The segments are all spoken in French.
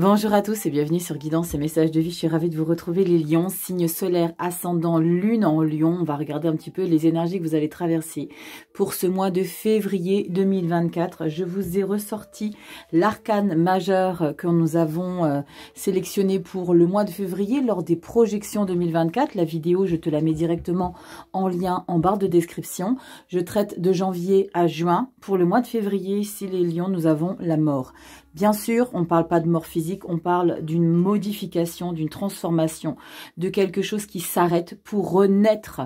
Bonjour à tous et bienvenue sur Guidance et Messages de Vie. Je suis ravie de vous retrouver les lions, signe solaire, ascendant, lune en lion. On va regarder un petit peu les énergies que vous allez traverser pour ce mois de février 2024. Je vous ai ressorti l'arcane majeur que nous avons sélectionné pour le mois de février lors des projections 2024. La vidéo, je te la mets directement en lien en barre de description. Je traite de janvier à juin. Pour le mois de février, ici les lions, nous avons la mort. Bien sûr, on ne parle pas de mort physique, on parle d'une modification, d'une transformation, de quelque chose qui s'arrête pour renaître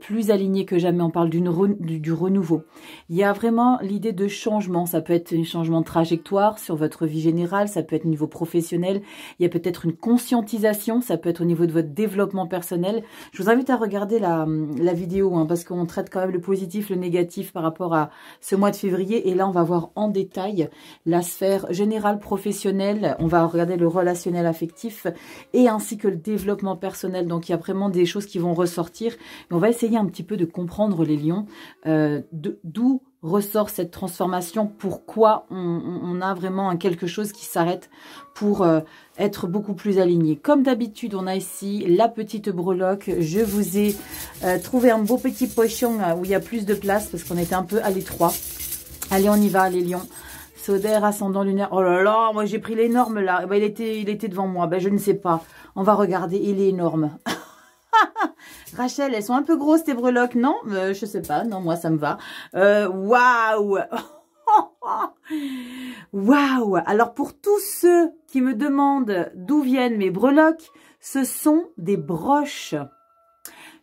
plus aligné que jamais. On parle du renouveau. Il y a vraiment l'idée de changement. Ça peut être un changement de trajectoire sur votre vie générale, ça peut être au niveau professionnel, il y a peut-être une conscientisation, ça peut être au niveau de votre développement personnel. Je vous invite à regarder la vidéo parce qu'on traite quand même le positif, le négatif par rapport à ce mois de février. Et là, on va voir en détail la sphère général, professionnel, on va regarder le relationnel affectif et ainsi que le développement personnel. Donc il y a vraiment des choses qui vont ressortir. Et on va essayer un petit peu de comprendre les lions, d'où ressort cette transformation, pourquoi on a vraiment quelque chose qui s'arrête pour être beaucoup plus aligné. Comme d'habitude, on a ici la petite breloque. Je vous ai trouvé un beau petit pochon où il y a plus de place parce qu'on était un peu à l'étroit. Allez, on y va les lions. Sodère, ascendant lunaire. Oh là là, moi j'ai pris l'énorme là. Ben, il était devant moi. Ben, je ne sais pas. On va regarder. Il est énorme. Rachel, elles sont un peu grosses tes breloques, non? Je sais pas. Non, moi ça me va. Waouh. Waouh. Alors pour tous ceux qui me demandent d'où viennent mes breloques, ce sont des broches.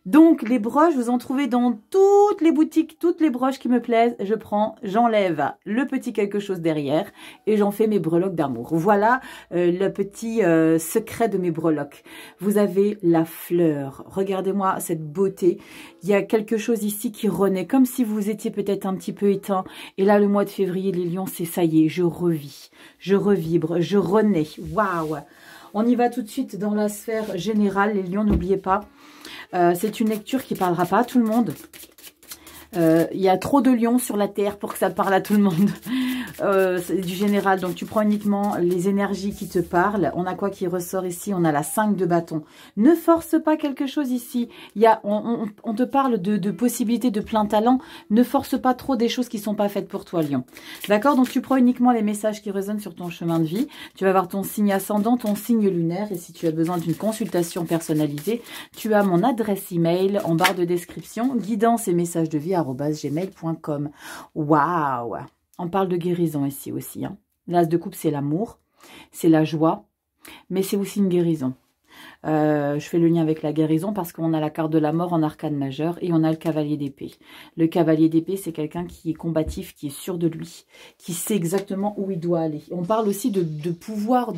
Donc, les broches, vous en trouvez dans toutes les boutiques, toutes les broches qui me plaisent. Je prends, j'enlève le petit quelque chose derrière et j'en fais mes breloques d'amour. Voilà le petit secret de mes breloques. Vous avez la fleur. Regardez-moi cette beauté. Il y a quelque chose ici qui renaît, comme si vous étiez peut-être un petit peu éteint. Et là, le mois de février, les lions, c'est ça y est, je revis, je revibre, je renais. Waouh! On y va tout de suite dans la sphère générale. Les lions, n'oubliez pas. C'est une lecture qui ne parlera pas à tout le monde. Il y a trop de lions sur la terre pour que ça parle à tout le monde. C'est du général, donc tu prends uniquement les énergies qui te parlent. On a quoi qui ressort ici? On a la 5 de bâton. Ne force pas quelque chose ici. On te parle de possibilités de plein talent. Ne force pas trop des choses qui ne sont pas faites pour toi, lion. D'accord? Donc tu prends uniquement les messages qui résonnent sur ton chemin de vie. Tu vas voir ton signe ascendant, ton signe lunaire. Et si tu as besoin d'une consultation personnalisée, tu as mon adresse email en barre de description. Guidance et messages de vie @gmail.com. Waouh! On parle de guérison ici aussi. L'as de coupe, c'est l'amour, c'est la joie, mais c'est aussi une guérison. Je fais le lien avec la guérison parce qu'on a la carte de la mort en arcane majeur et on a le cavalier d'épée. Le cavalier d'épée, c'est quelqu'un qui est combatif, qui est sûr de lui, qui sait exactement où il doit aller. On parle aussi de pouvoir,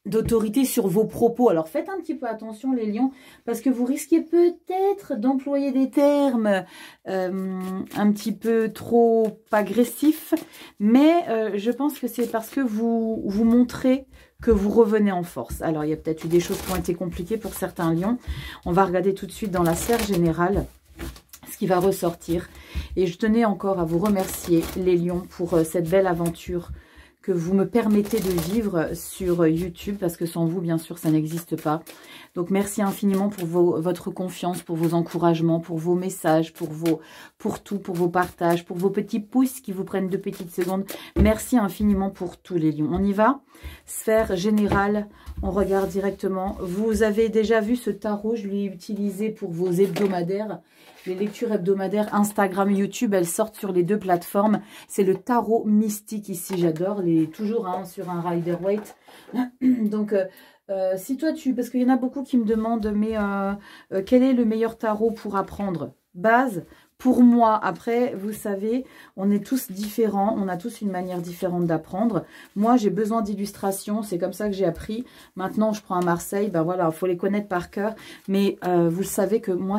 d'autorité sur vos propos. Alors faites un petit peu attention les lions parce que vous risquez peut-être d'employer des termes un petit peu trop agressifs, mais je pense que c'est parce que vous montrez que vous revenez en force. Alors il y a peut-être eu des choses qui ont été compliquées pour certains lions. On va regarder tout de suite dans la sphère générale ce qui va ressortir. Et je tenais encore à vous remercier les lions pour cette belle aventure que vous me permettez de vivre sur YouTube, parce que sans vous, bien sûr, ça n'existe pas. Donc, merci infiniment pour votre confiance, pour vos encouragements, pour vos messages, pour tout, pour vos partages, pour vos petits pouces qui vous prennent 2 petites secondes. Merci infiniment pour tous les lions. On y va? Sphère générale, on regarde directement. Vous avez déjà vu ce tarot, je l'ai utilisé pour vos hebdomadaires. Les lectures hebdomadaires Instagram, YouTube, elles sortent sur les 2 plateformes. C'est le tarot mystique ici, j'adore. Toujours sur un Rider-Waite. Donc, si toi parce qu'il y en a beaucoup qui me demandent, mais quel est le meilleur tarot pour apprendre? Base, pour moi, après, vous savez, on est tous différents, on a tous une manière différente d'apprendre. Moi, j'ai besoin d'illustrations, c'est comme ça que j'ai appris. Maintenant, je prends à Marseille, ben voilà, il faut les connaître par cœur. Mais vous savez que moi,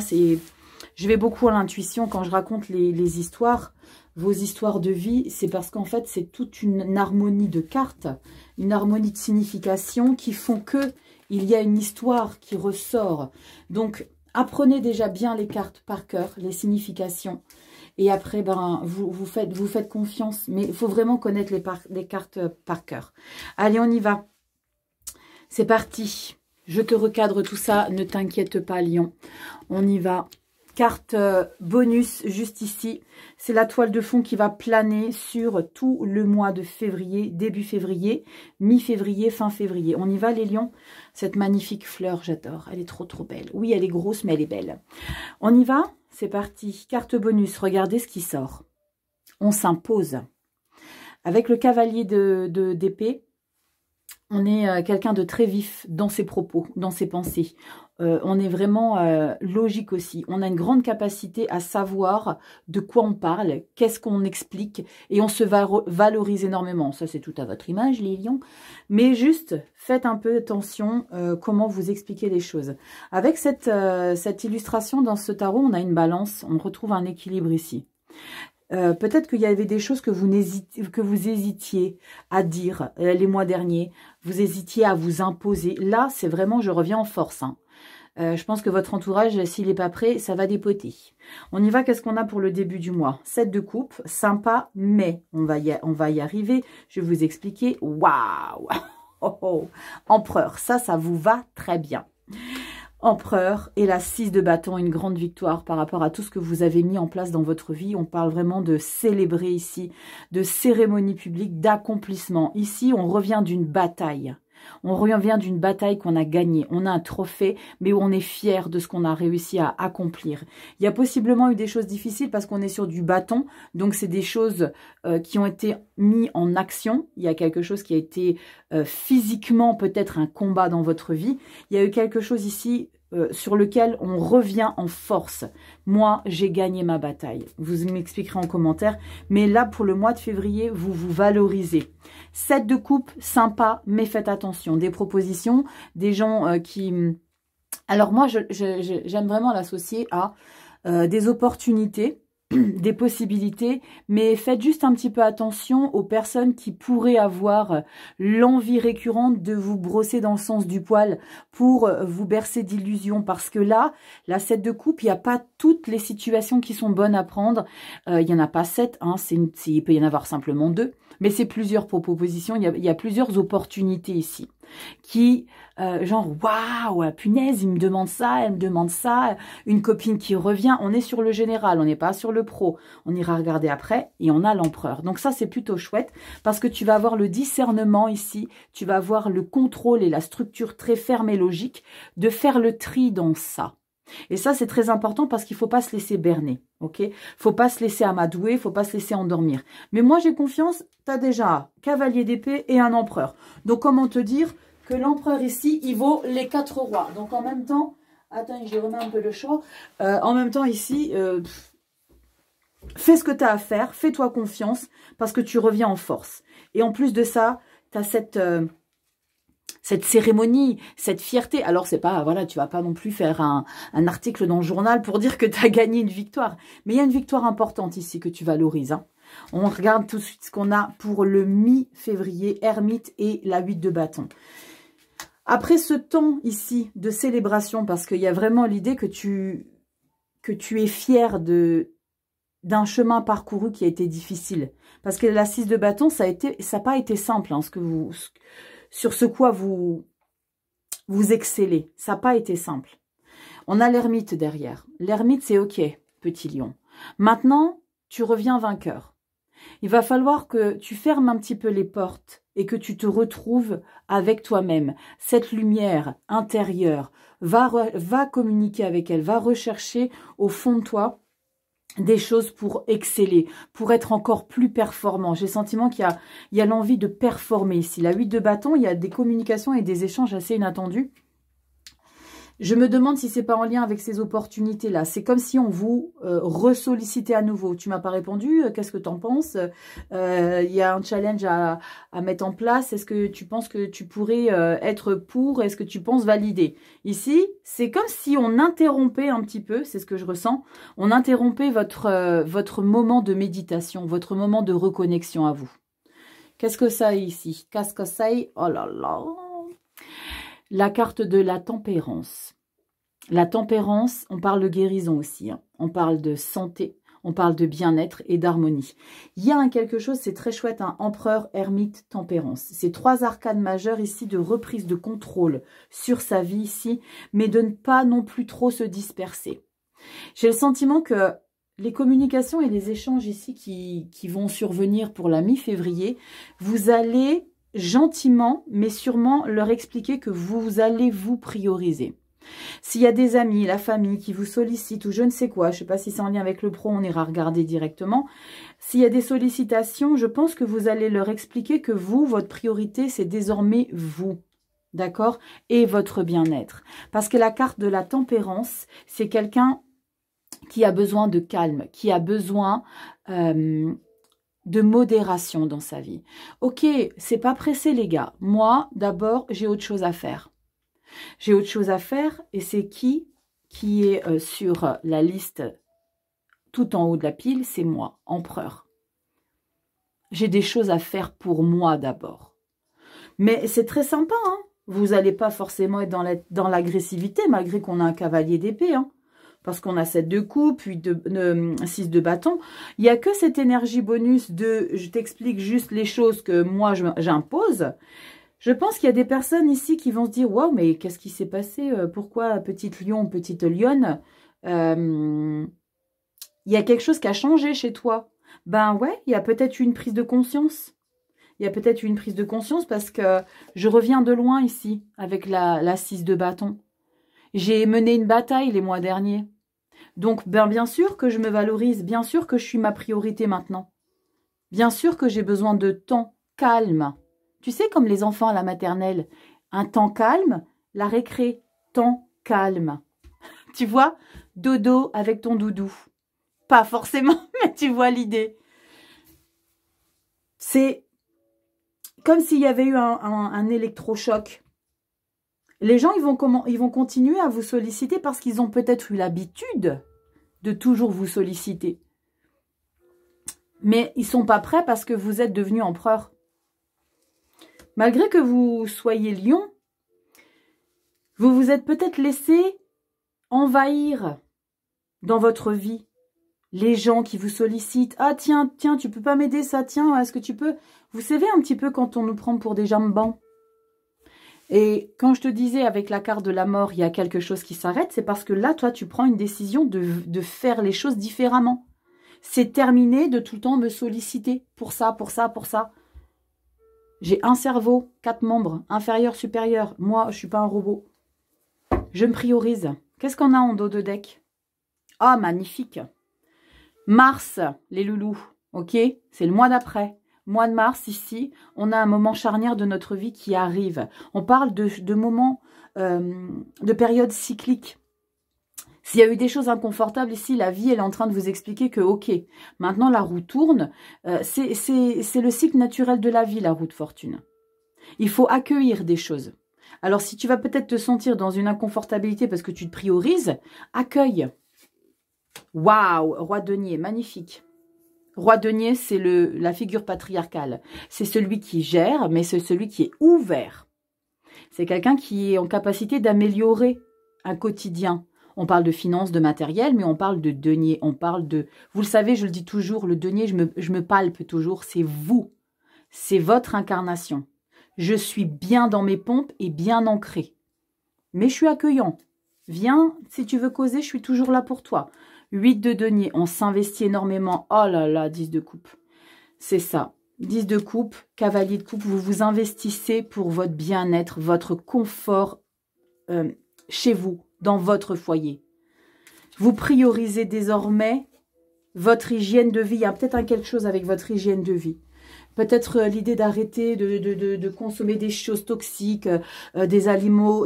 je vais beaucoup à l'intuition quand je raconte les histoires. Vos histoires de vie, c'est parce qu'en fait, c'est toute une harmonie de cartes, une harmonie de signification qui font que il y a une histoire qui ressort. Donc, apprenez déjà bien les cartes par cœur, les significations. Et après, ben, vous faites confiance. Mais il faut vraiment connaître les cartes par cœur. Allez, on y va. C'est parti. Je te recadre tout ça. Ne t'inquiète pas, Lion. On y va. Carte bonus, juste ici. C'est la toile de fond qui va planer sur tout le mois de février, début février, mi-février, fin février. On y va, les lions? Cette magnifique fleur, j'adore. Elle est trop, trop belle. Oui, elle est grosse, mais elle est belle. On y va? C'est parti. Carte bonus, regardez ce qui sort. On s'impose. Avec le cavalier d'épée, on est quelqu'un de très vif dans ses propos, dans ses pensées. On est vraiment logique aussi. On a une grande capacité à savoir de quoi on parle, qu'est-ce qu'on explique, et on se valorise énormément. Ça, c'est tout à votre image, les lions. Mais juste, faites un peu attention comment vous expliquez les choses. Avec cette illustration dans ce tarot, on a une balance, on retrouve un équilibre ici. Peut-être qu'il y avait des choses que vous hésitiez à dire les mois derniers. Vous hésitiez à vous imposer. Là, c'est vraiment, je reviens en force. Hein. Je pense que votre entourage, s'il n'est pas prêt, ça va dépoter. On y va, qu'est-ce qu'on a pour le début du mois? 7 de coupe, sympa, mais on va y arriver. Je vais vous expliquer. Waouh! Oh, oh. Empereur, ça vous va très bien. Empereur et la 6 de bâton, une grande victoire par rapport à tout ce que vous avez mis en place dans votre vie. On parle vraiment de célébrer ici, de cérémonie publique, d'accomplissement. Ici, on revient d'une bataille. On revient d'une bataille qu'on a gagnée. On a un trophée, mais où on est fier de ce qu'on a réussi à accomplir. Il y a possiblement eu des choses difficiles parce qu'on est sur du bâton. Donc, c'est des choses qui ont été mises en action. Il y a quelque chose qui a été physiquement peut-être un combat dans votre vie. Il y a eu quelque chose ici sur lequel on revient en force. Moi, j'ai gagné ma bataille. Vous m'expliquerez en commentaire. Mais là, pour le mois de février, vous vous valorisez. 7 de coupe, sympa, mais faites attention. Des propositions, des gens qui... Alors moi, j'aime vraiment l'associer à des opportunités, des possibilités, mais faites juste un petit peu attention aux personnes qui pourraient avoir l'envie récurrente de vous brosser dans le sens du poil pour vous bercer d'illusions, parce que là, la 7 de coupe, il n'y a pas toutes les situations qui sont bonnes à prendre, il n'y en a pas 7, hein, il peut y en avoir simplement 2, mais c'est plusieurs propositions, il y a plusieurs opportunités ici, qui, genre, waouh, punaise, il me demande ça, elle me demande ça, une copine qui revient, on est sur le général, on n'est pas sur le pro, on ira regarder après, et on a l'empereur. Donc ça, c'est plutôt chouette, parce que tu vas avoir le discernement ici, tu vas avoir le contrôle et la structure très ferme et logique de faire le tri dans ça. Et ça, c'est très important parce qu'il ne faut pas se laisser berner, ok? Faut pas se laisser amadouer, faut pas se laisser endormir. Mais moi, j'ai confiance, tu as déjà cavalier d'épée et un empereur. Donc, comment te dire que l'empereur ici, il vaut les 4 rois. Donc, en même temps, attends, je remets un peu le choix. En même temps, ici, fais ce que tu as à faire, fais-toi confiance parce que tu reviens en force. Et en plus de ça, tu as cette cérémonie, cette fierté. Alors, c'est pas, voilà, tu vas pas non plus faire un article dans le journal pour dire que tu as gagné une victoire. Mais il y a une victoire importante ici que tu valorises. Hein. On regarde tout de suite ce qu'on a pour le mi-février, Ermite et la 8 de bâton. Après ce temps ici de célébration, parce qu'il y a vraiment l'idée que tu es fier d'un chemin parcouru qui a été difficile. Parce que la 6 de bâton, ça n'a pas été simple, hein, sur ce quoi vous excellez. Ça n'a pas été simple. On a l'ermite derrière. L'ermite, c'est OK, petit lion. Maintenant, tu reviens vainqueur. Il va falloir que tu fermes un petit peu les portes et que tu te retrouves avec toi-même. Cette lumière intérieure, va communiquer avec elle, va rechercher au fond de toi des choses pour exceller, pour être encore plus performant. J'ai le sentiment qu'il y a l'envie de performer ici. La 8 de bâton, il y a des communications et des échanges assez inattendus. Je me demande si c'est pas en lien avec ces opportunités-là. C'est comme si on vous ressollicitait à nouveau. Tu m'as pas répondu, qu'est-ce que tu en penses? Il y a un challenge à mettre en place. Est-ce que tu penses que tu pourrais être pour? Est-ce que tu penses valider? Ici, c'est comme si on interrompait un petit peu, c'est ce que je ressens, on interrompait votre moment de méditation, votre moment de reconnexion à vous. Qu'est-ce que ça est ici? Qu'est-ce que ça est? Oh là là! La carte de la tempérance. La tempérance, on parle de guérison aussi. Hein. On parle de santé, On parle de bien-être et d'harmonie. Il y a quelque chose, c'est très chouette, un empereur, ermite, tempérance. C'est 3 arcanes majeures ici de reprise de contrôle sur sa vie ici, mais de ne pas non plus trop se disperser. J'ai le sentiment que les communications et les échanges ici qui vont survenir pour la mi-février, vous allez gentiment, mais sûrement leur expliquer que vous allez vous prioriser. S'il y a des amis, la famille qui vous sollicitent ou je ne sais quoi, je ne sais pas si c'est en lien avec le pro, on ira regarder directement. S'il y a des sollicitations, je pense que vous allez leur expliquer que vous, votre priorité, c'est désormais vous. D'accord? Et votre bien-être. Parce que la carte de la tempérance, c'est quelqu'un qui a besoin de calme, qui a besoin de modération dans sa vie. Ok, c'est pas pressé les gars. Moi, d'abord, j'ai autre chose à faire. J'ai autre chose à faire et c'est qui est sur la liste tout en haut de la pile, c'est moi, empereur. J'ai des choses à faire pour moi d'abord. Mais c'est très sympa, hein. Vous n'allez pas forcément être dans l'agressivité malgré qu'on a un cavalier d'épée, hein. Parce qu'on a 7 de coupe, puis 6 de bâton. Il n'y a que cette énergie bonus de je t'explique juste les choses que moi j'impose. Je pense qu'il y a des personnes ici qui vont se dire « Waouh, mais qu'est-ce qui s'est passé? Pourquoi petite lion, petite lionne il y a quelque chose qui a changé chez toi. » Ben ouais, il y a peut-être une prise de conscience. Il y a peut-être une prise de conscience parce que je reviens de loin ici avec la 6 de bâton. J'ai mené une bataille les mois derniers. Donc, bien sûr que je me valorise, bien sûr que je suis ma priorité maintenant. Bien sûr que j'ai besoin de temps calme. Tu sais, comme les enfants à la maternelle, un temps calme, la récré, temps calme. Tu vois, dodo avec ton doudou. Pas forcément, mais tu vois l'idée. C'est comme s'il y avait eu un électrochoc. Les gens, ils vont continuer à vous solliciter parce qu'ils ont peut-être eu l'habitude de toujours vous solliciter. Mais ils ne sont pas prêts parce que vous êtes devenu empereur. Malgré que vous soyez lion, vous vous êtes peut-être laissé envahir dans votre vie. Les gens qui vous sollicitent. Ah tiens, tu peux pas m'aider ça, tiens, est-ce que tu peux... Vous savez un petit peu quand on nous prend pour des jambons. Et quand je te disais avec la carte de la mort, il y a quelque chose qui s'arrête, c'est parce que là, toi, tu prends une décision de faire les choses différemment. C'est terminé de tout le temps me solliciter pour ça, pour ça, pour ça. J'ai un cerveau, 4 membres, inférieur, supérieur. Moi, je ne suis pas un robot. Je me priorise. Qu'est-ce qu'on a en dos de deck? Ah, magnifique. Mars, les loulous. Ok? C'est le mois d'après. Mois de mars, ici, on a un moment charnière de notre vie qui arrive. On parle de moments, de périodes cycliques. S'il y a eu des choses inconfortables ici, la vie, elle est en train de vous expliquer que, ok, maintenant la roue tourne. C'est le cycle naturel de la vie, la roue de fortune. Il faut accueillir des choses. Alors, si tu vas peut-être te sentir dans une inconfortabilité parce que tu te priorises, accueille. Waouh, roi denier, magnifique. Roi denier, c'est la figure patriarcale. C'est celui qui gère, mais c'est celui qui est ouvert. C'est quelqu'un qui est en capacité d'améliorer un quotidien. On parle de finances, de matériel, mais on parle de denier. On parle de... Vous le savez, je le dis toujours, le denier, je me palpe toujours. C'est vous. C'est votre incarnation. Je suis bien dans mes pompes et bien ancré. Mais je suis accueillant. Viens, si tu veux causer, je suis toujours là pour toi. 8 de denier, on s'investit énormément. Oh là là, 10 de coupe. C'est ça. 10 de coupe, cavalier de coupe, vous vous investissez pour votre bien-être, votre confort chez vous, dans votre foyer. Vous priorisez désormais votre hygiène de vie. Il y a peut-être quelque chose avec votre hygiène de vie. Peut-être l'idée d'arrêter de consommer des choses toxiques, des aliments.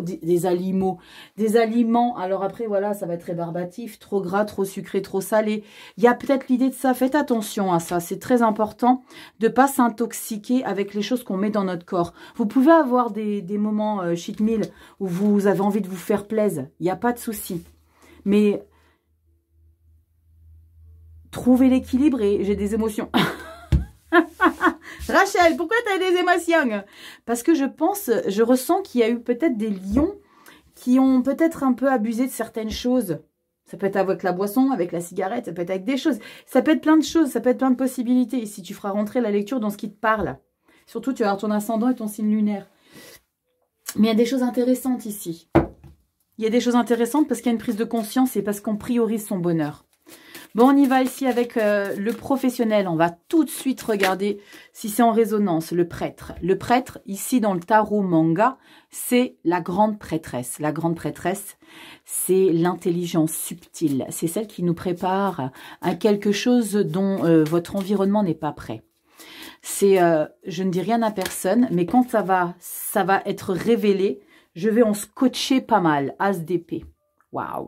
Alors après, voilà, ça va être rébarbatif, trop gras, trop sucré, trop salé. Il y a peut-être l'idée de ça. Faites attention à ça. C'est très important de ne pas s'intoxiquer avec les choses qu'on met dans notre corps. Vous pouvez avoir des moments cheat meal où vous avez envie de vous faire plaisir. Il n'y a pas de souci. Mais trouvez l'équilibre et j'ai des émotions. Rachel, pourquoi tu as des émotions? Parce que je ressens qu'il y a eu peut-être des lions qui ont peut-être un peu abusé de certaines choses. Ça peut être avec la boisson, avec la cigarette, ça peut être avec des choses. Ça peut être plein de choses, ça peut être plein de possibilités. Ici, tu feras rentrer la lecture dans ce qui te parle. Surtout, tu vas avoir ton ascendant et ton signe lunaire. Mais il y a des choses intéressantes ici. Il y a des choses intéressantes parce qu'il y a une prise de conscience et parce qu'on priorise son bonheur. Bon, on y va ici avec le professionnel. On va tout de suite regarder si c'est en résonance. Le prêtre. Le prêtre, ici dans le tarot manga, c'est la grande prêtresse. La grande prêtresse, c'est l'intelligence subtile. C'est celle qui nous prépare à quelque chose dont votre environnement n'est pas prêt. C'est, je ne dis rien à personne, mais quand ça va être révélé, je vais en scotcher pas mal. As d'épée. Waouh!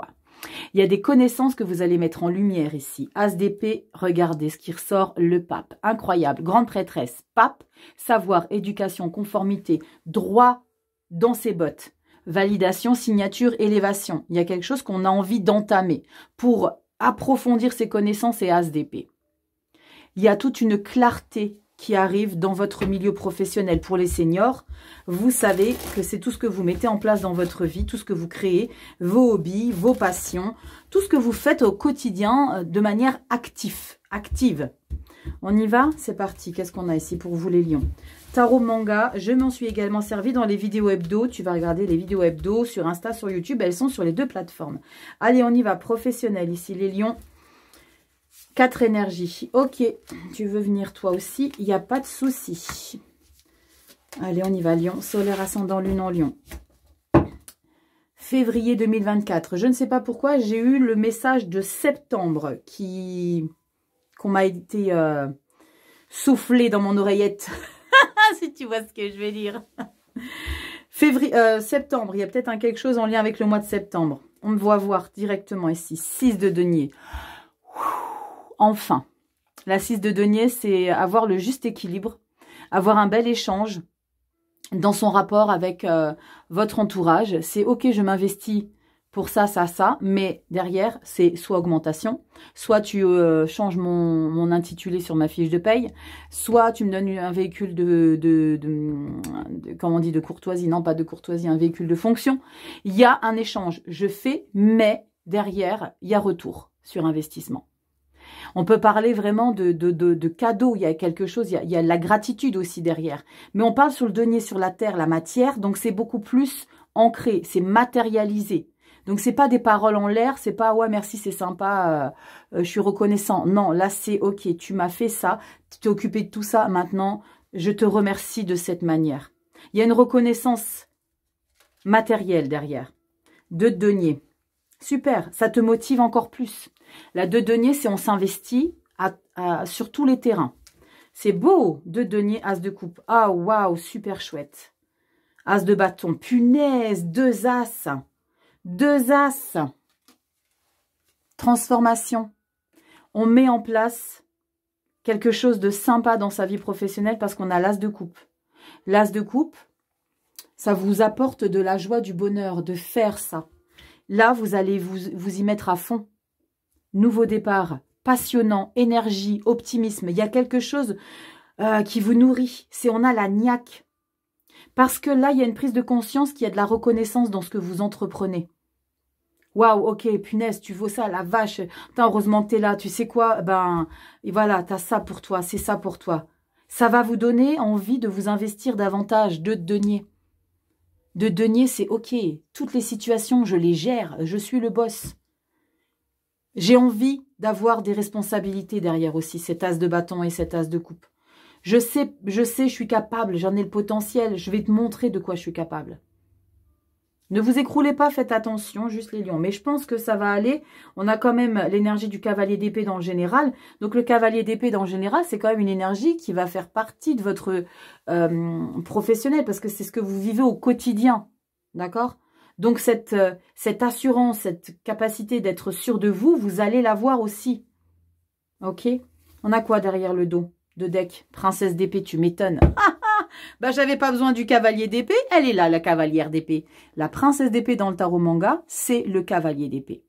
Il y a des connaissances que vous allez mettre en lumière ici. As d'épée, regardez ce qui ressort, le pape. Incroyable. Grande prêtresse, pape, savoir, éducation, conformité, droit dans ses bottes. Validation, signature, élévation. Il y a quelque chose qu'on a envie d'entamer pour approfondir ses connaissances et as d'épée. Il y a toute une clarté qui arrive dans votre milieu professionnel. Pour les seniors, vous savez que c'est tout ce que vous mettez en place dans votre vie, tout ce que vous créez, vos hobbies, vos passions, tout ce que vous faites au quotidien de manière active. On y va? C'est parti. Qu'est-ce qu'on a ici pour vous les lions? Tarot manga, je m'en suis également servi dans les vidéos hebdo. Tu vas regarder les vidéos hebdo sur Insta, sur YouTube. Elles sont sur les 2 plateformes. Allez, on y va. Professionnel ici, les lions. 4 énergies. Ok, tu veux venir toi aussi, il n'y a pas de souci. Allez, on y va. Lion, solaire, ascendant, lune en lion. Février 2024. Je ne sais pas pourquoi, j'ai eu le message de septembre qu'on m'a été soufflé dans mon oreillette. Si tu vois ce que je vais dire. Septembre, il y a peut-être quelque chose en lien avec le mois de septembre. On me voit voir directement ici. 6 de denier. Enfin, la 6 de denier, c'est avoir le juste équilibre, avoir un bel échange dans son rapport avec votre entourage. C'est ok, je m'investis pour ça, mais derrière, c'est soit augmentation, soit tu changes mon intitulé sur ma fiche de paye, soit tu me donnes un véhicule comment on dit, de courtoisie, non pas de courtoisie, un véhicule de fonction. Il y a un échange, je fais, mais derrière, il y a retour sur investissement. On peut parler vraiment de cadeaux, il y a quelque chose, il y a la gratitude aussi derrière. Mais on parle sur le denier, sur la terre, la matière, donc c'est beaucoup plus ancré, c'est matérialisé. Donc c'est pas des paroles en l'air, c'est pas « ouais merci c'est sympa, je suis reconnaissant ». Non, là c'est « ok, tu m'as fait ça, tu t'es occupé de tout ça, maintenant je te remercie de cette manière ». Il y a une reconnaissance matérielle derrière. 2 de denier. Super, ça te motive encore plus. La 2 de denier, c'est on s'investit sur tous les terrains. C'est beau. 2 de denier, as de coupe. Ah, waouh, super chouette. As de bâton. Punaise, 2 as. 2 as. Transformation. On met en place quelque chose de sympa dans sa vie professionnelle parce qu'on a l'as de coupe. L'as de coupe, ça vous apporte de la joie, du bonheur de faire ça. Là, vous allez vous y mettre à fond. Nouveau départ, passionnant, énergie, optimisme. Il y a quelque chose qui vous nourrit. C'est on a la niaque. Parce que là, il y a une prise de conscience qu'il y a de la reconnaissance dans ce que vous entreprenez. Waouh, ok, punaise, tu vaux ça, la vache. Putain, heureusement que tu es là. Tu sais quoi? Ben, et voilà, tu as ça pour toi, c'est ça pour toi. Ça va vous donner envie de vous investir davantage. 2 de denier. 2 de denier, c'est ok. Toutes les situations, je les gère. Je suis le boss. J'ai envie d'avoir des responsabilités derrière aussi, cet as de bâton et cet as de coupe. Je sais, je suis capable, j'en ai le potentiel, je vais te montrer de quoi je suis capable. Ne vous écroulez pas, faites attention, juste les lions. Mais je pense que ça va aller. On a quand même l'énergie du cavalier d'épée dans le général. Donc le cavalier d'épée dans le général, c'est quand même une énergie qui va faire partie de votre professionnel, parce que c'est ce que vous vivez au quotidien. D'accord ? Donc, cette assurance, cette capacité d'être sûr de vous, vous allez l'avoir aussi. Ok? On a quoi derrière le dos de deck? Princesse d'épée, tu m'étonnes. Bah, j'avais pas besoin du cavalier d'épée. Elle est là, la cavalière d'épée. La princesse d'épée dans le tarot manga, c'est le cavalier d'épée.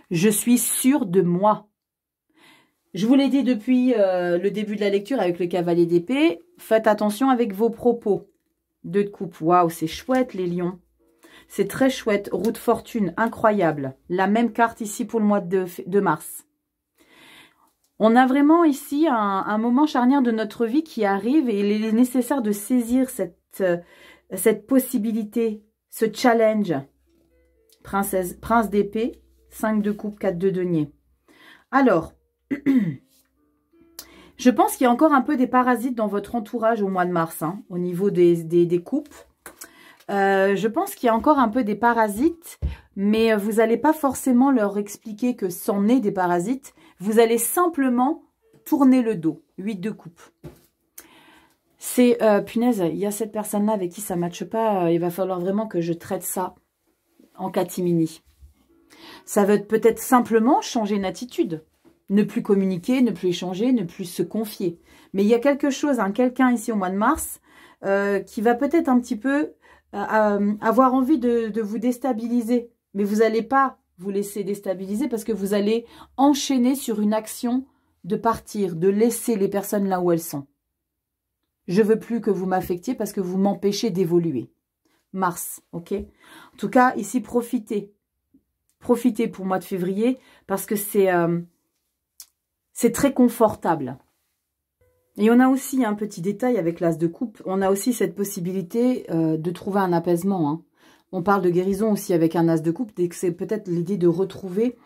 Je suis sûre de moi. Je vous l'ai dit depuis le début de la lecture avec le cavalier d'épée. Faites attention avec vos propos. 2 de coupe. Waouh, c'est chouette, les lions. C'est très chouette. Roue de fortune, incroyable. La même carte ici pour le mois de mars. On a vraiment ici un moment charnière de notre vie qui arrive et il est nécessaire de saisir cette possibilité, ce challenge. Prince d'épée, 5 de coupe, 4 de denier. Alors, je pense qu'il y a encore un peu des parasites dans votre entourage au mois de mars, hein, au niveau des coupes. Je pense qu'il y a encore un peu des parasites, mais vous n'allez pas forcément leur expliquer que c'en est des parasites. Vous allez simplement tourner le dos. 8 de coupe. C'est, punaise, il y a cette personne-là avec qui ça ne matche pas. Il va falloir vraiment que je traite ça en catimini. Ça veut peut-être simplement changer une attitude. Ne plus communiquer, ne plus échanger, ne plus se confier. Mais il y a quelque chose, hein, quelqu'un ici au mois de mars, qui va peut-être un petit peu avoir envie de vous déstabiliser. Mais vous n'allez pas vous laisser déstabiliser parce que vous allez enchaîner sur une action de partir, de laisser les personnes là où elles sont. Je veux plus que vous m'affectiez parce que vous m'empêchez d'évoluer. Mars, ok? En tout cas, ici, profitez. Profitez pour le mois de février parce que c'est très confortable. Et on a aussi un petit détail avec l'as de coupe. On a aussi cette possibilité de trouver un apaisement, hein. On parle de guérison aussi avec un as de coupe, dès que c'est peut-être l'idée de retrouver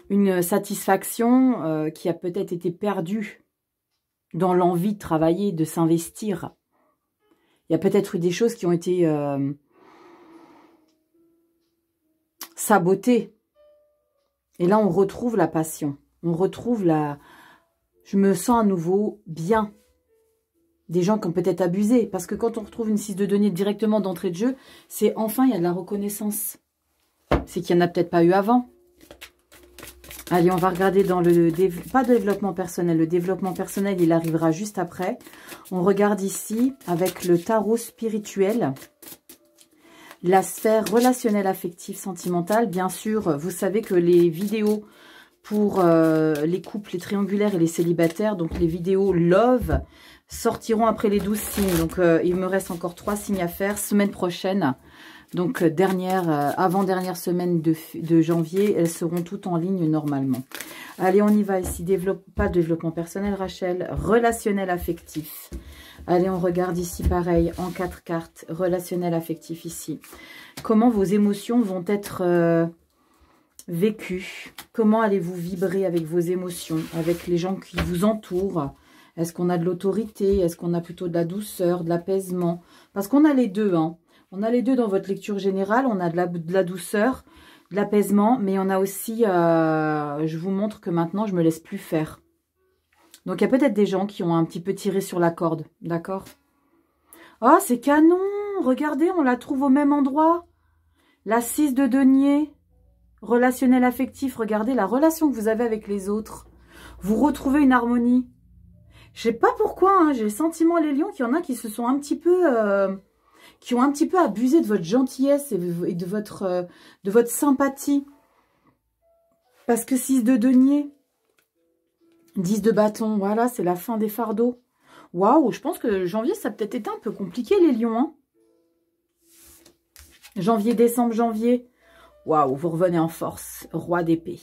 une satisfaction qui a peut-être été perdue dans l'envie de travailler, de s'investir. Il y a peut-être eu des choses qui ont été sabotées. Et là, on retrouve la passion. On retrouve la... Je me sens à nouveau bien. Des gens qui ont peut-être abusé. Parce que quand on retrouve une 6 de denier directement d'entrée de jeu, c'est enfin, il y a de la reconnaissance. C'est qu'il n'y en a peut-être pas eu avant. Allez, on va regarder dans le... Pas de développement personnel. Le développement personnel, il arrivera juste après. On regarde ici avec le tarot spirituel. La sphère relationnelle, affective, sentimentale. Bien sûr, vous savez que les vidéos pour les couples, les triangulaires et les célibataires, donc les vidéos Love, sortiront après les 12 signes. Donc, il me reste encore 3 signes à faire. Semaine prochaine, donc avant-dernière semaine de janvier, elles seront toutes en ligne normalement. Allez, on y va ici. Pas de développement personnel, Rachel. Relationnel, affectif. Allez, on regarde ici pareil, en 4 cartes. Relationnel, affectif ici. Comment vos émotions vont être... vécu. Comment allez-vous vibrer avec vos émotions, avec les gens qui vous entourent? Est-ce qu'on a de l'autorité? Est-ce qu'on a plutôt de la douceur, de l'apaisement? Parce qu'on a les deux, hein. On a les deux dans votre lecture générale. On a de la douceur, de l'apaisement, mais on a aussi, je vous montre que maintenant, je me laisse plus faire. Donc, il y a peut-être des gens qui ont un petit peu tiré sur la corde, d'accord? Oh, c'est canon! Regardez, on la trouve au même endroit. La 6 de denier. Relationnel affectif, regardez la relation que vous avez avec les autres. Vous retrouvez une harmonie. Je sais pas pourquoi, hein, j'ai le sentiment, les lions, qu'il y en a qui se sont un petit peu... qui ont un petit peu abusé de votre gentillesse et de votre sympathie. Parce que 6 de denier, 10 de bâton, voilà, c'est la fin des fardeaux. Waouh, je pense que janvier, ça a peut-être été un peu compliqué, les lions. Hein. Janvier, décembre, janvier... Waouh, vous revenez en force. Roi d'épée.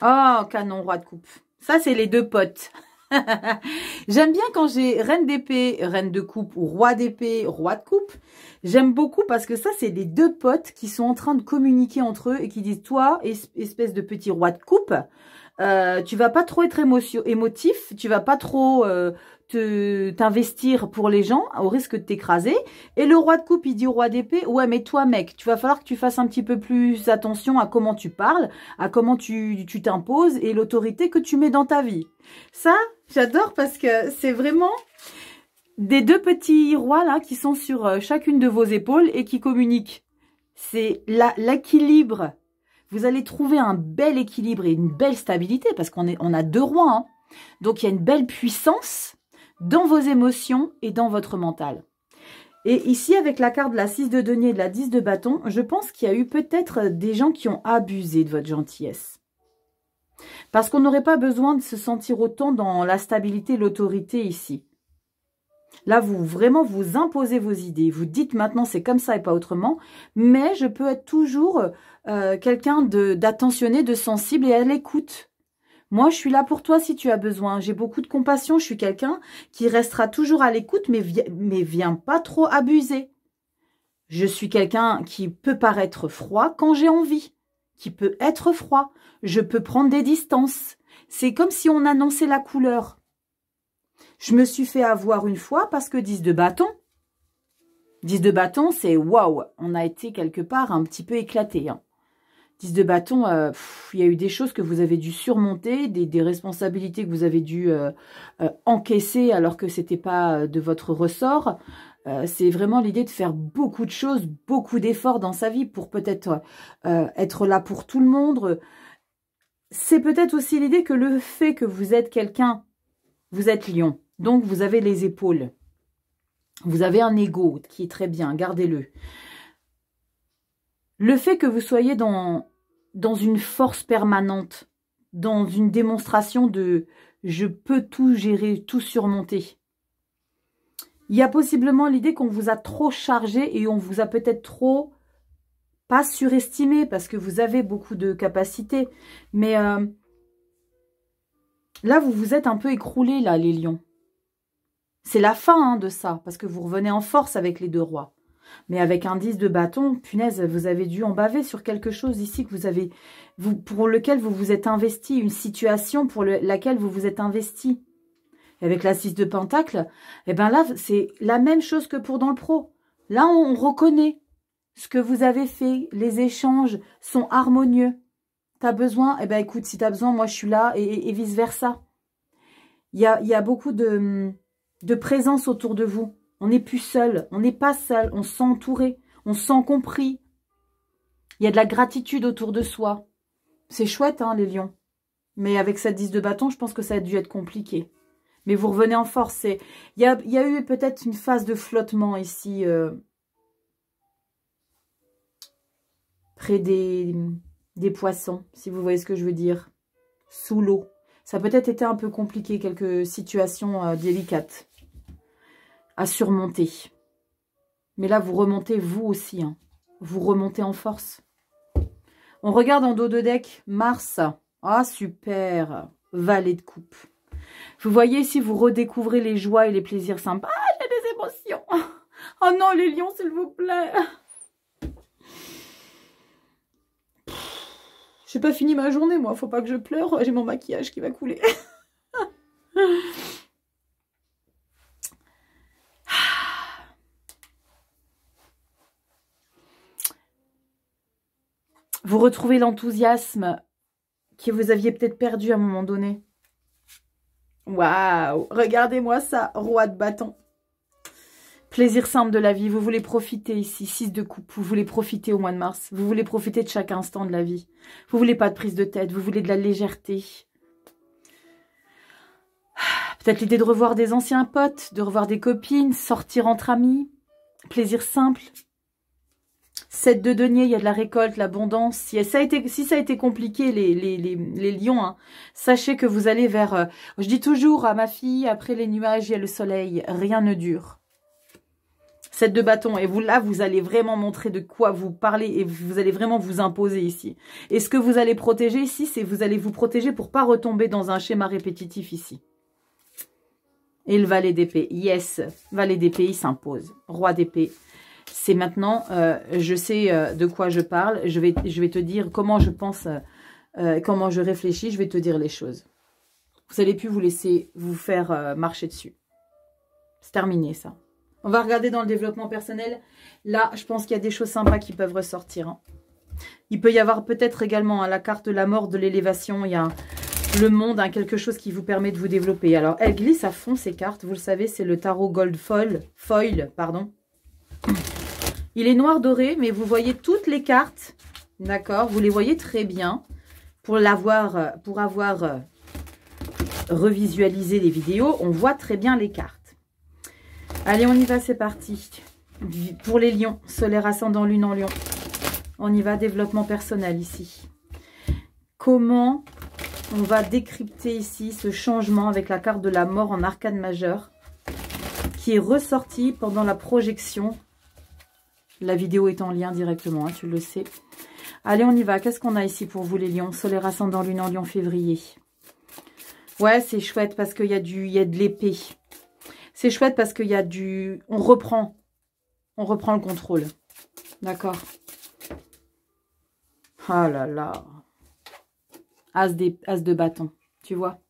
Oh, canon, roi de coupe. Ça, c'est les deux potes. J'aime bien quand j'ai reine d'épée, reine de coupe ou roi d'épée, roi de coupe. J'aime beaucoup parce que ça, c'est les deux potes qui sont en train de communiquer entre eux et qui disent, toi, espèce de petit roi de coupe, tu vas pas trop être émotif, tu vas pas trop t'investir pour les gens au risque de t'écraser. Et le roi de coupe, il dit au roi d'épée, ouais, mais toi, mec, tu vas falloir que tu fasses un petit peu plus attention à comment tu parles, à comment tu t'imposes et l'autorité que tu mets dans ta vie. Ça, j'adore parce que c'est vraiment des deux petits rois là qui sont sur chacune de vos épaules et qui communiquent. C'est l'équilibre. Vous allez trouver un bel équilibre et une belle stabilité parce on a deux rois. Hein. Donc, il y a une belle puissance dans vos émotions et dans votre mental. Et ici, avec la carte de la 6 de denier et de la 10 de bâton, je pense qu'il y a eu peut-être des gens qui ont abusé de votre gentillesse. Parce qu'on n'aurait pas besoin de se sentir autant dans la stabilité et l'autorité ici. Là, vous vraiment vous imposez vos idées. Vous dites maintenant c'est comme ça et pas autrement. Mais je peux être toujours quelqu'un d'attentionné, de sensible et à l'écoute. Moi, je suis là pour toi si tu as besoin. J'ai beaucoup de compassion. Je suis quelqu'un qui restera toujours à l'écoute, mais viens pas trop abuser. Je suis quelqu'un qui peut paraître froid quand j'ai envie, qui peut être froid. Je peux prendre des distances. C'est comme si on annonçait la couleur. Je me suis fait avoir une fois parce que 10 de bâton. 10 de bâton, c'est waouh. On a été quelque part un petit peu éclaté. Hein. 10 de bâton, il y a eu des choses que vous avez dû surmonter, des responsabilités que vous avez dû encaisser alors que c'était pas de votre ressort. C'est vraiment l'idée de faire beaucoup de choses, beaucoup d'efforts dans sa vie pour peut-être être là pour tout le monde. C'est peut-être aussi l'idée que le fait que vous êtes quelqu'un, vous êtes lion, donc vous avez les épaules. Vous avez un ego qui est très bien, gardez-le. Le fait que vous soyez dans une force permanente, dans une démonstration de « je peux tout gérer, tout surmonter ». Il y a possiblement l'idée qu'on vous a trop chargé et on vous a peut-être trop, pas surestimé parce que vous avez beaucoup de capacités. Mais là, vous vous êtes un peu écroulés, là, les lions. C'est la fin de ça, parce que vous revenez en force avec les 2 rois. Mais avec un 10 de bâton, punaise, vous avez dû en baver sur quelque chose ici que pour lequel vous vous êtes investi, une situation pour laquelle vous vous êtes investi. Et avec la 6 de pentacle, eh ben là, c'est la même chose que pour dans le pro. Là, on reconnaît ce que vous avez fait. Les échanges sont harmonieux. T'as besoin, eh ben écoute, si t'as besoin, moi je suis là et vice-versa. Il y a beaucoup de présence autour de vous. On n'est plus seul, on n'est pas seul, on se sent entouré, on se sent compris. Il y a de la gratitude autour de soi. C'est chouette, hein, les lions. Mais avec cette 10 de bâton, je pense que ça a dû être compliqué. Mais vous revenez en force. Il y a eu peut-être une phase de flottement ici. Près des poissons, si vous voyez ce que je veux dire. Sous l'eau. Ça a peut-être été un peu compliqué, quelques situations délicates à surmonter. Mais là, vous remontez vous aussi. Hein. Vous remontez en force. On regarde en dos de deck. Mars. Ah, super. Valet de coupe. Vous voyez, si vous redécouvrez les joies et les plaisirs sympas. Ah, j'ai des émotions. Oh non, les lions, s'il vous plaît. J'ai pas fini ma journée, moi. Faut pas que je pleure. J'ai mon maquillage qui va couler. Vous retrouvez l'enthousiasme que vous aviez peut-être perdu à un moment donné. Waouh! Regardez-moi ça, roi de bâton. Plaisir simple de la vie. Vous voulez profiter ici, 6 de coupe. Vous voulez profiter au mois de mars. Vous voulez profiter de chaque instant de la vie. Vous voulez pas de prise de tête. Vous voulez de la légèreté. Peut-être l'idée de revoir des anciens potes, de revoir des copines, sortir entre amis. Plaisir simple. 7 de denier, il y a de la récolte, l'abondance. Si ça a été compliqué, les lions, hein, sachez que vous allez vers... je dis toujours à ma fille, après les nuages, il y a le soleil. Rien ne dure. 7 de bâton. Et vous, là, vous allez vraiment montrer de quoi vous parlez et vous allez vraiment vous imposer ici. Et ce que vous allez protéger ici, c'est vous allez vous protéger pour pas retomber dans un schéma répétitif ici. Et le valet d'épée. Yes, valet d'épée, il s'impose. Roi d'épée. C'est maintenant, je sais de quoi je parle. Je vais te dire comment je pense, comment je réfléchis. Je vais te dire les choses. Vous n'allez plus vous laisser vous faire marcher dessus. C'est terminé, ça. On va regarder dans le développement personnel. Là, je pense qu'il y a des choses sympas qui peuvent ressortir. Hein. Il peut y avoir peut-être également hein, la carte de la mort, de l'élévation. Il y a le monde, hein, quelque chose qui vous permet de vous développer. Alors, elle glisse à fond ces cartes. Vous le savez, c'est le tarot Gold Foil, pardon. Il est noir doré, mais vous voyez toutes les cartes. D'accord, vous les voyez très bien. Pour avoir revisualisé les vidéos, on voit très bien les cartes. Allez, on y va, c'est parti. Pour les lions, solaire ascendant lune en lion. On y va, développement personnel ici. Comment on va décrypter ici ce changement avec la carte de la mort en arcane majeur qui est ressorti pendant la projection. La vidéo est en lien directement, hein, tu le sais. Allez, on y va. Qu'est-ce qu'on a ici pour vous, les lions? Solaire ascendant, lune en lion, février. Ouais, c'est chouette parce qu'il y a de l'épée. C'est chouette parce qu'il y a du... On reprend le contrôle. D'accord. Ah là là. As de bâton, tu vois.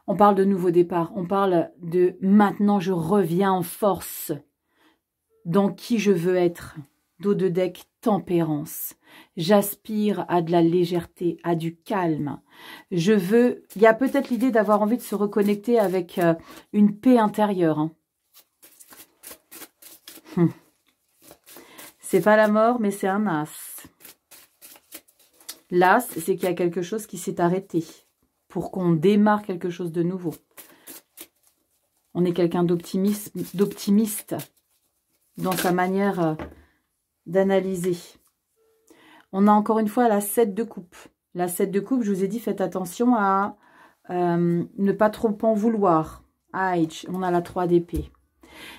On parle de nouveau départ. On parle de maintenant je reviens en force. Dans qui je veux être. Dos de deck, tempérance. J'aspire à de la légèreté, à du calme. Je veux... Il y a peut-être l'idée d'avoir envie de se reconnecter avec une paix intérieure. Hein. C'est pas la mort, mais c'est un as. L'as, c'est qu'il y a quelque chose qui s'est arrêté pour qu'on démarre quelque chose de nouveau. On est quelqu'un d'optimiste dans sa manière d'analyser. On a encore une fois la 7 de coupe. La 7 de coupe, je vous ai dit, faites attention à ne pas trop en vouloir. Aïe, on a la 3 d'épée.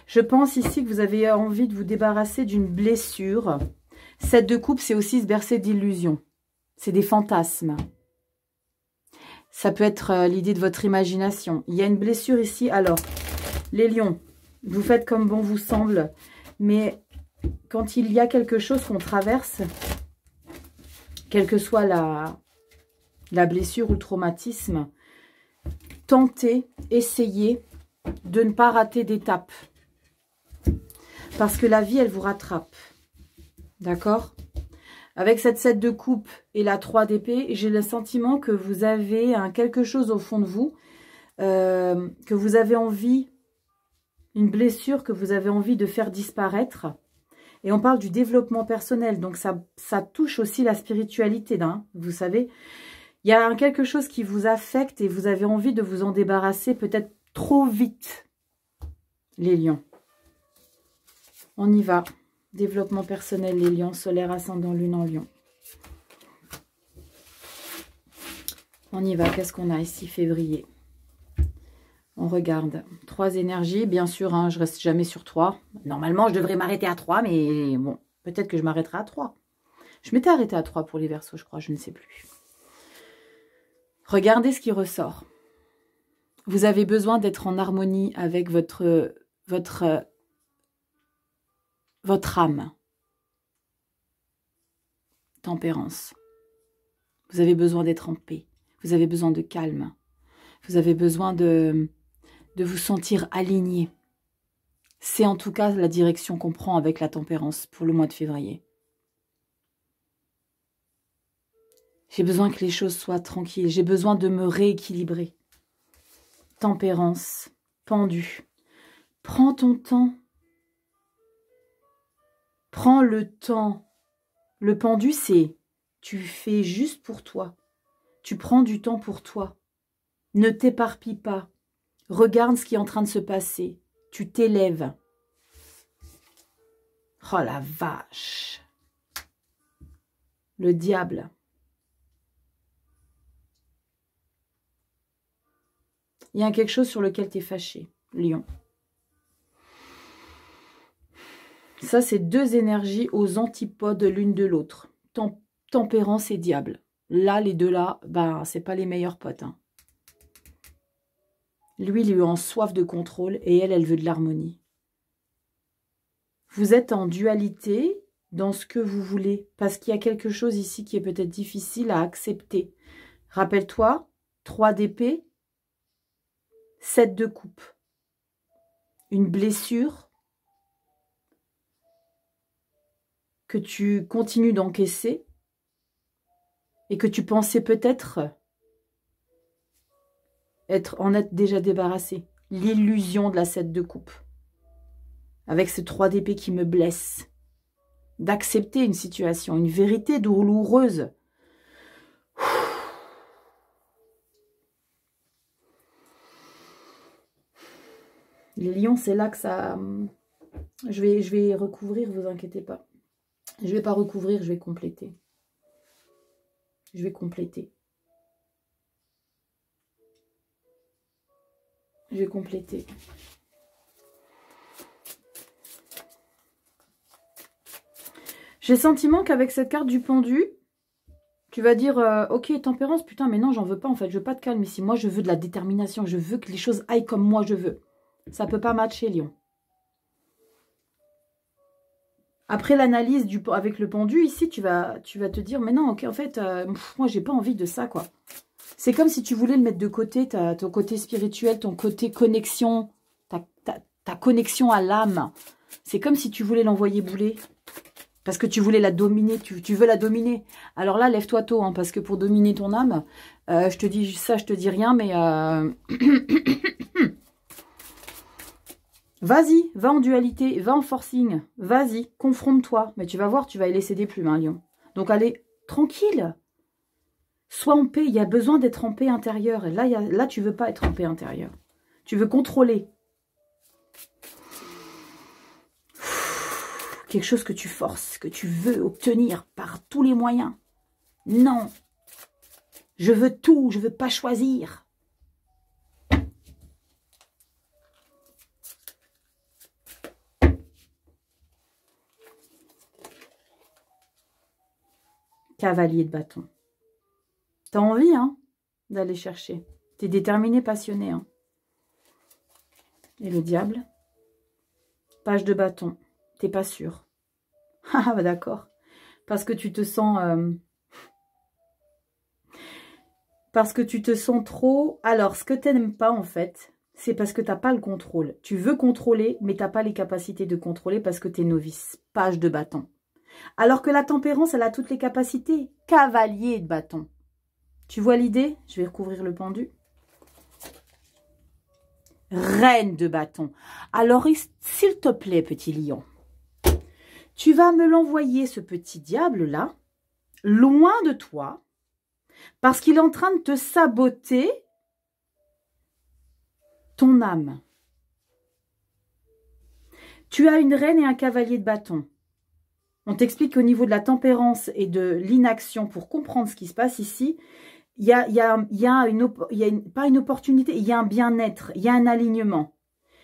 Je pense ici que vous avez envie de vous débarrasser d'une blessure. 7 de coupe, c'est aussi se bercer d'illusions. C'est des fantasmes. Ça peut être l'idée de votre imagination. Il y a une blessure ici. Alors, les lions, vous faites comme bon vous semble. Mais quand il y a quelque chose qu'on traverse, quelle que soit la blessure ou le traumatisme, tentez, essayez de ne pas rater d'étape. Parce que la vie, elle vous rattrape. D'accord ? Avec cette 7 de coupe et la 3 d'épée, j'ai le sentiment que vous avez quelque chose au fond de vous, que vous avez envie, une blessure que vous avez envie de faire disparaître. Et on parle du développement personnel, donc ça touche aussi la spiritualité, hein, vous savez. Il y a quelque chose qui vous affecte et vous avez envie de vous en débarrasser peut-être trop vite, les lions. On y va. Développement personnel, les lions, solaire, ascendant, lune en lion. On y va. Qu'est-ce qu'on a ici, février? On regarde. 3 énergies. Bien sûr, hein, je reste jamais sur 3. Normalement, je devrais m'arrêter à 3, mais bon, peut-être que je m'arrêterai à 3. Je m'étais arrêtée à 3 pour les Verseaux, je crois, je ne sais plus. Regardez ce qui ressort. Vous avez besoin d'être en harmonie avec votre âme. Tempérance. Vous avez besoin d'être en paix. Vous avez besoin de calme. Vous avez besoin de vous sentir aligné. C'est en tout cas la direction qu'on prend avec la tempérance pour le mois de février. J'ai besoin que les choses soient tranquilles. J'ai besoin de me rééquilibrer. Tempérance, pendu. Prends ton temps. Prends le temps. Le pendu, c'est tu fais juste pour toi. Tu prends du temps pour toi. Ne t'éparpille pas. Regarde ce qui est en train de se passer. Tu t'élèves. Oh la vache. Le diable. Il y a quelque chose sur lequel tu es fâché, lion. Ça, c'est 2 énergies aux antipodes l'une de l'autre. Tempérance et diable. Là, les deux là, ben, c'est pas les meilleurs potes. Hein. Lui, il est en soif de contrôle et elle veut de l'harmonie. Vous êtes en dualité dans ce que vous voulez. Parce qu'il y a quelque chose ici qui est peut-être difficile à accepter. Rappelle-toi, 3 d'épée, 7 de coupe. Une blessure que tu continues d'encaisser et que tu pensais peut-être en être déjà débarrassé. L'illusion de la 7 de coupe. Avec ce 3 d'épée qui me blesse. D'accepter une situation, une vérité douloureuse. Les lions, c'est là que ça... Je vais recouvrir, vous inquiétez pas. Je ne vais pas recouvrir, je vais compléter. Je vais compléter. Je vais compléter. J'ai le sentiment qu'avec cette carte du pendu, tu vas dire, ok, tempérance, putain, mais non, j'en veux pas, en fait. Je veux pas de calme ici. Moi, je veux de la détermination. Je veux que les choses aillent comme moi je veux. Ça peut pas matcher, Lion. Après l'analyse avec le pendu, ici, tu vas te dire, mais non, ok, en fait, moi, j'ai pas envie de ça, quoi. C'est comme si tu voulais le mettre de côté, ton côté spirituel, ton côté connexion, ta connexion à l'âme. C'est comme si tu voulais l'envoyer bouler. Parce que tu voulais la dominer, tu veux la dominer. Alors là, lève-toi tôt, hein, parce que pour dominer ton âme, je te dis ça, je te dis rien, mais... Vas-y, va en dualité, va en forcing, vas-y, confronte-toi. Mais tu vas voir, tu vas y laisser des plumes, hein, Lion. Donc allez, tranquille. Sois en paix, il y a besoin d'être en paix intérieure. Et là, tu veux pas être en paix intérieure. Tu veux contrôler. Quelque chose que tu forces, que tu veux obtenir par tous les moyens. Non. Je veux tout, je veux pas choisir. Cavalier de bâton. T'as envie, hein, d'aller chercher. T'es déterminé, passionné, hein. Et le diable. Page de bâton. T'es pas sûr. Ah, bah d'accord. Parce que tu te sens... Parce que tu te sens trop... Alors, ce que tu n'aimes pas, en fait, c'est parce que tu n'as pas le contrôle. Tu veux contrôler, mais tu n'as pas les capacités de contrôler parce que tu es novice. Page de bâton. Alors que la tempérance, elle a toutes les capacités. Cavalier de bâton. Tu vois l'idée? Je vais recouvrir le pendu. Reine de bâton. Alors, s'il te plaît, petit lion, tu vas me l'envoyer, ce petit diable-là, loin de toi, parce qu'il est en train de te saboter ton âme. Tu as une reine et un cavalier de bâton. On t'explique qu'au niveau de la tempérance et de l'inaction, pour comprendre ce qui se passe ici, il y a pas une opportunité, il y a un bien-être, il y a un alignement.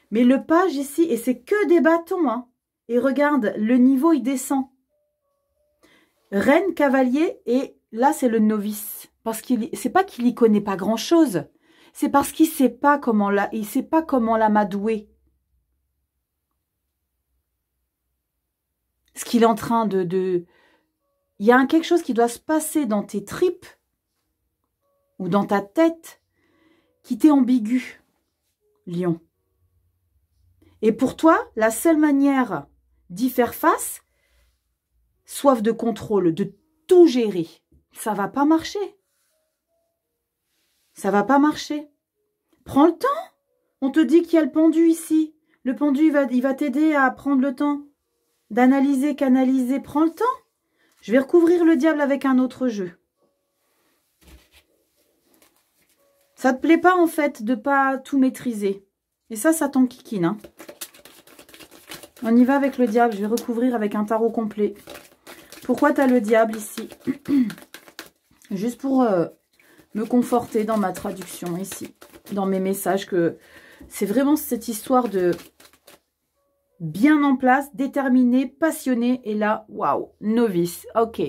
Mais le page ici, et c'est que des bâtons, hein, et regarde, le niveau, il descend. Reine, cavalier, et là, c'est le novice. Parce qu'il, c'est pas qu'il y connaît pas grand-chose. C'est parce qu'il sait pas comment l'amadouer. Ce qu'il est en train de... Il y a quelque chose qui doit se passer dans tes tripes ou dans ta tête qui t'est ambigu, lion. Et pour toi, la seule manière d'y faire face, soif de contrôle, de tout gérer, ça va pas marcher. Ça va pas marcher. Prends le temps. On te dit qu'il y a le pendu ici. Le pendu, il va t'aider à prendre le temps d'analyser, canaliser. Prends le temps. Je vais recouvrir le diable avec un autre jeu. Ça te plaît pas, en fait, de pas tout maîtriser. Et ça t'enquiquine, hein. On y va avec le diable. Je vais recouvrir avec un tarot complet. Pourquoi tu as le diable ici? Juste pour me conforter dans ma traduction ici. Dans mes messages. Que c'est vraiment cette histoire de bien en place, déterminé, passionné. Et là, waouh, novice. Ok.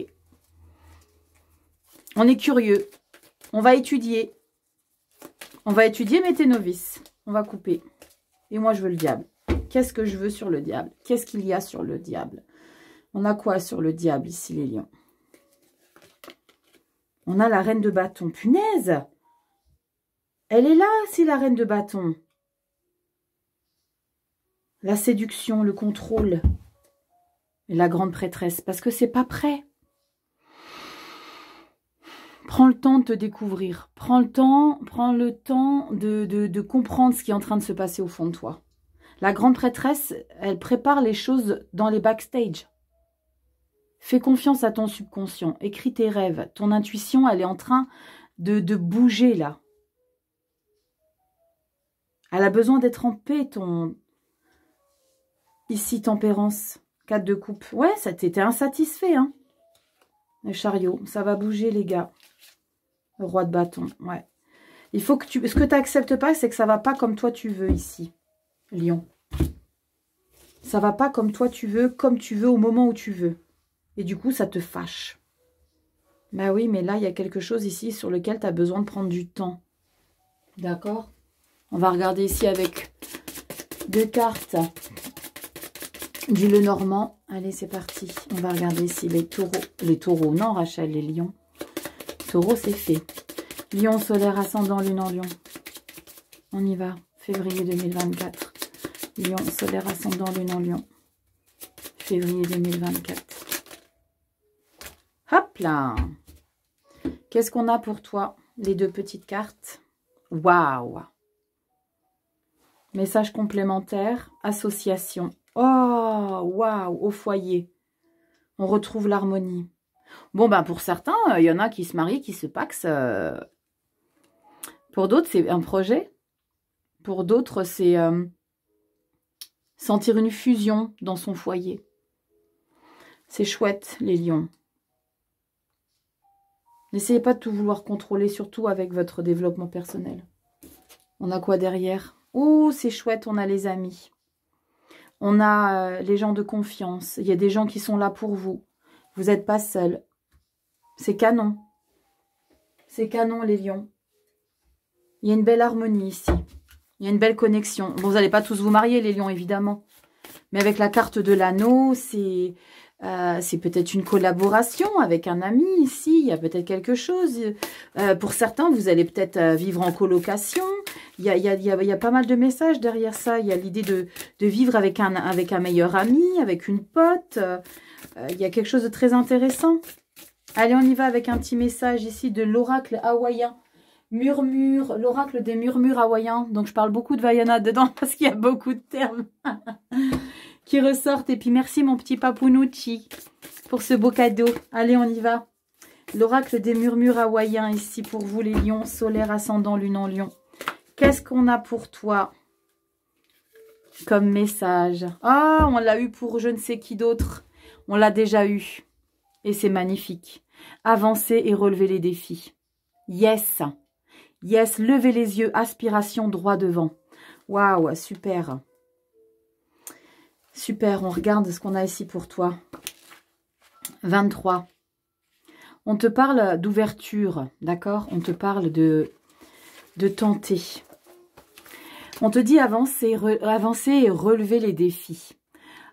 On est curieux. On va étudier. On va étudier, mais t'es novice. On va couper. Et moi, je veux le diable. Qu'est-ce que je veux sur le diable? Qu'est-ce qu'il y a sur le diable? On a quoi sur le diable ici, les lions? On a la reine de bâton. Punaise! Elle est là, c'est la reine de bâton. La séduction, le contrôle. Et la grande prêtresse. Parce que c'est pas prêt. Prends le temps de te découvrir. Prends le temps de comprendre ce qui est en train de se passer au fond de toi. La grande prêtresse, elle prépare les choses dans les backstage. Fais confiance à ton subconscient. Écris tes rêves. Ton intuition, elle est en train de bouger là. Elle a besoin d'être en paix, ton... Ici, tempérance. 4 de coupe. Ouais, ça t'était insatisfait, hein. Le chariot. Ça va bouger, les gars. Le roi de bâton. Ouais. Il faut que tu... Ce que tu n'acceptes pas, c'est que ça ne va pas comme toi tu veux ici. Lion. Ça va pas comme toi tu veux, au moment où tu veux. Et du coup, ça te fâche. Bah oui, mais là, il y a quelque chose ici sur lequel tu as besoin de prendre du temps. D'accord? On va regarder ici avec 2 cartes du Lenormand. Allez, c'est parti. On va regarder ici les taureaux. Les taureaux, non Rachel, les lions. Taureau, c'est fait. Lion solaire, ascendant, lune en lion. On y va. Février 2024. Lion solaire, ascendant, lune en lion. Février 2024. Hop là! Qu'est-ce qu'on a pour toi? Les 2 petites cartes. Waouh! Message complémentaire. Association. Oh! Waouh! Au foyer. On retrouve l'harmonie. Bon, ben pour certains, il y en a qui se marient, qui se paxent. Pour d'autres, c'est un projet. Pour d'autres, c'est sentir une fusion dans son foyer. C'est chouette, les lions. N'essayez pas de tout vouloir contrôler, surtout avec votre développement personnel. On a quoi derrière? Oh, c'est chouette, on a les amis. On a les gens de confiance. Il y a des gens qui sont là pour vous. Vous n'êtes pas seul. C'est canon. C'est canon, les lions. Il y a une belle harmonie ici. Il y a une belle connexion. Bon, vous n'allez pas tous vous marier, les lions, évidemment. Mais avec la carte de l'anneau, c'est peut-être une collaboration avec un ami ici. Il y a peut-être quelque chose. Pour certains, vous allez peut-être vivre en colocation. Il y a pas mal de messages derrière ça. Il y a l'idée de vivre avec un meilleur ami, avec une pote. Il y a quelque chose de très intéressant. Allez, on y va avec un petit message ici de l'oracle hawaïen. Murmure, l'oracle des murmures hawaïens. Donc, je parle beaucoup de Vaiana dedans parce qu'il y a beaucoup de termes qui ressortent. Et puis, merci mon petit Papunucci pour ce beau cadeau. Allez, on y va. L'oracle des murmures hawaïens ici pour vous, les lions. Solaire, ascendant, lune en lion. Qu'est-ce qu'on a pour toi comme message? Ah, on l'a eu pour je ne sais qui d'autre. On l'a déjà eu. Et c'est magnifique. Avancer et relever les défis. Yes. Yes, levez les yeux. Aspiration droit devant. Waouh, super. Super, on regarde ce qu'on a ici pour toi. 23. On te parle d'ouverture, d'accord? On te parle de tenter. On te dit avancer, avancer et relever les défis.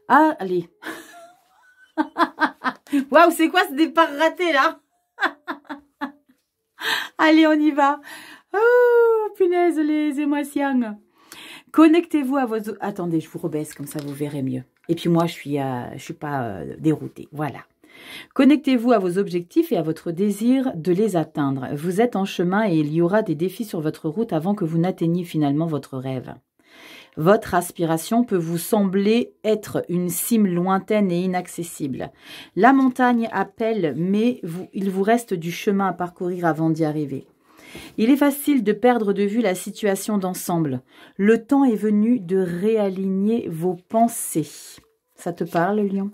Ah, allez. Waouh, c'est quoi ce départ raté là? Allez, on y va. Oh, punaise, les émotions. Connectez-vous à vos... Attendez, je vous rebaisse, comme ça vous verrez mieux. Et puis moi, je suis pas déroutée. Voilà. Connectez-vous à vos objectifs et à votre désir de les atteindre. Vous êtes en chemin et il y aura des défis sur votre route avant que vous n'atteigniez finalement votre rêve. Votre aspiration peut vous sembler être une cime lointaine et inaccessible. La montagne appelle, mais il vous reste du chemin à parcourir avant d'y arriver. Il est facile de perdre de vue la situation d'ensemble. Le temps est venu de réaligner vos pensées. Ça te parle, lion?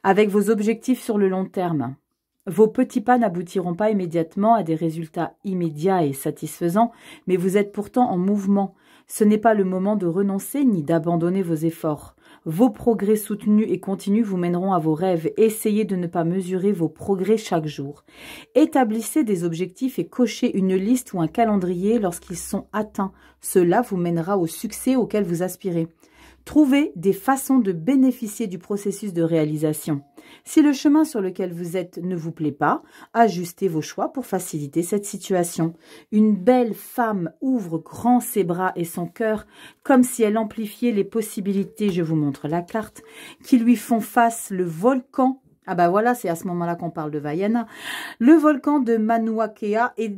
Avec vos objectifs sur le long terme. Vos petits pas n'aboutiront pas immédiatement à des résultats immédiats et satisfaisants, mais vous êtes pourtant en mouvement. Ce n'est pas le moment de renoncer ni d'abandonner vos efforts. Vos progrès soutenus et continus vous mèneront à vos rêves. Essayez de ne pas mesurer vos progrès chaque jour. Établissez des objectifs et cochez une liste ou un calendrier lorsqu'ils sont atteints. Cela vous mènera au succès auquel vous aspirez. Trouvez des façons de bénéficier du processus de réalisation. Si le chemin sur lequel vous êtes ne vous plaît pas, ajustez vos choix pour faciliter cette situation. Une belle femme ouvre grand ses bras et son cœur comme si elle amplifiait les possibilités, je vous montre la carte, qui lui font face le volcan. Ah bah voilà, c'est à ce moment-là qu'on parle de Vaiana. Le volcan de Mauna Kea est...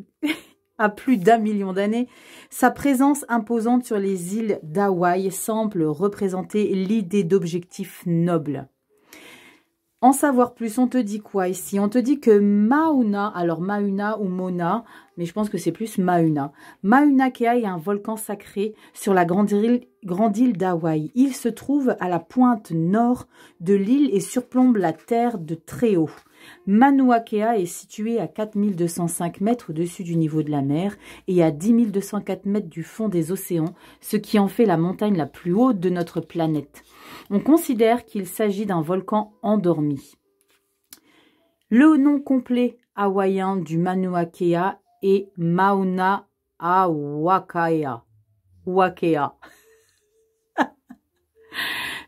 à plus d'1 million d'années, sa présence imposante sur les îles d'Hawaï semble représenter l'idée d'objectifs nobles. En savoir plus, on te dit quoi ici? On te dit que Mauna, alors Mauna ou Mona, mais je pense que c'est plus Mauna. Mauna Kea est un volcan sacré sur la grande île d'Hawaï. Il se trouve à la pointe nord de l'île et surplombe la terre de très haut. Mauna Kea est situé à 4205 mètres au-dessus du niveau de la mer et à 10 204 mètres du fond des océans, ce qui en fait la montagne la plus haute de notre planète. On considère qu'il s'agit d'un volcan endormi. Le nom complet hawaïen du Mauna Kea est Mauna Wakea.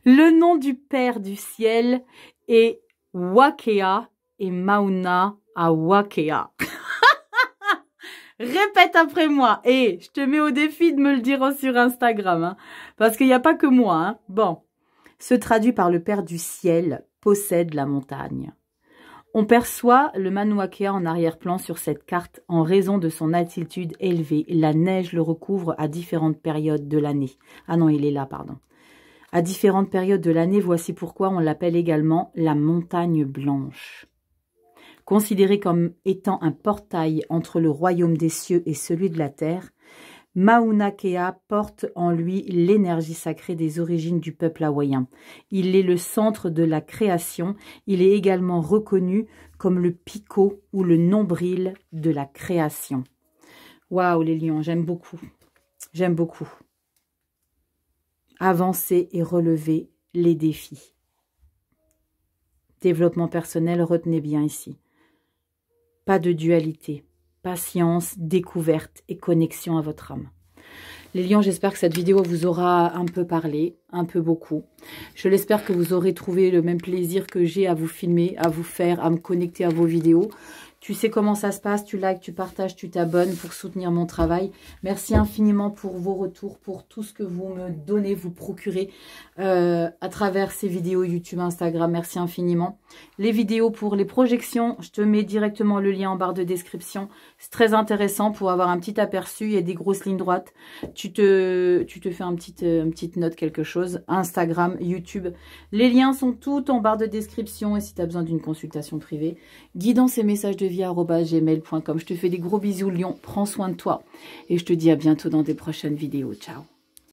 Le nom du Père du ciel est Wakea et Mauna Wakea. Répète après moi. Et je te mets au défi de me le dire sur Instagram. Hein, parce qu'il n'y a pas que moi. Hein. Bon. Se traduit par le Père du ciel, possède la montagne. On perçoit le Mauna Kea en arrière-plan sur cette carte en raison de son altitude élevée. La neige le recouvre à différentes périodes de l'année. Ah non, il est là, pardon. À différentes périodes de l'année, voici pourquoi on l'appelle également la montagne blanche. Considéré comme étant un portail entre le royaume des cieux et celui de la terre, Mauna Kea porte en lui l'énergie sacrée des origines du peuple hawaïen. Il est le centre de la création. Il est également reconnu comme le picot ou le nombril de la création. Waouh les lions, j'aime beaucoup. J'aime beaucoup. Avancer et relever les défis. Développement personnel, retenez bien ici. Pas de dualité. Patience, découverte et connexion à votre âme. Les lions, j'espère que cette vidéo vous aura un peu parlé, un peu beaucoup. Je l'espère que vous aurez trouvé le même plaisir que j'ai à vous filmer, à vous faire, à me connecter à vos vidéos. Tu sais comment ça se passe, tu likes, tu partages, tu t'abonnes pour soutenir mon travail. Merci infiniment pour vos retours, pour tout ce que vous me donnez, vous procurez à travers ces vidéos YouTube, Instagram. Merci infiniment. Les vidéos pour les projections, je te mets directement le lien en barre de description. C'est très intéressant pour avoir un petit aperçu. Il y a des grosses lignes droites. Tu te fais une petite note, quelque chose. Instagram, YouTube. Les liens sont tout en barre de description. Et si tu as besoin d'une consultation privée, guidance et messages de vie@gmail.com. Je te fais des gros bisous, lion. Prends soin de toi. Et je te dis à bientôt dans des prochaines vidéos. Ciao.